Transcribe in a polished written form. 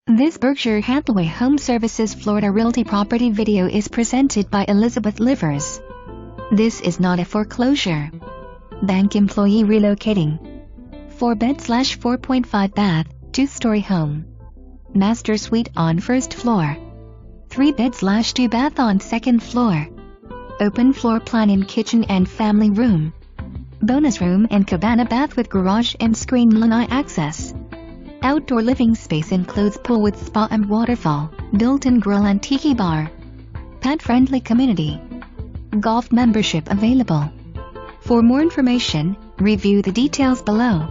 This Berkshire Hathaway HomeServices Florida Realty property video is presented by Elizabeth Livers. This is not a foreclosure. Bank employee relocating. 4-bed/4.5 bath, 2-story home. Master suite on first floor. 3-bed/2 bath on second floor. Open floor plan in kitchen and family room. Bonus room and cabana bath with garage and screen lanai access. Outdoor living space includes pool with spa and waterfall, built-in grill and tiki bar. Pet-friendly community. Golf membership available. For more information, review the details below.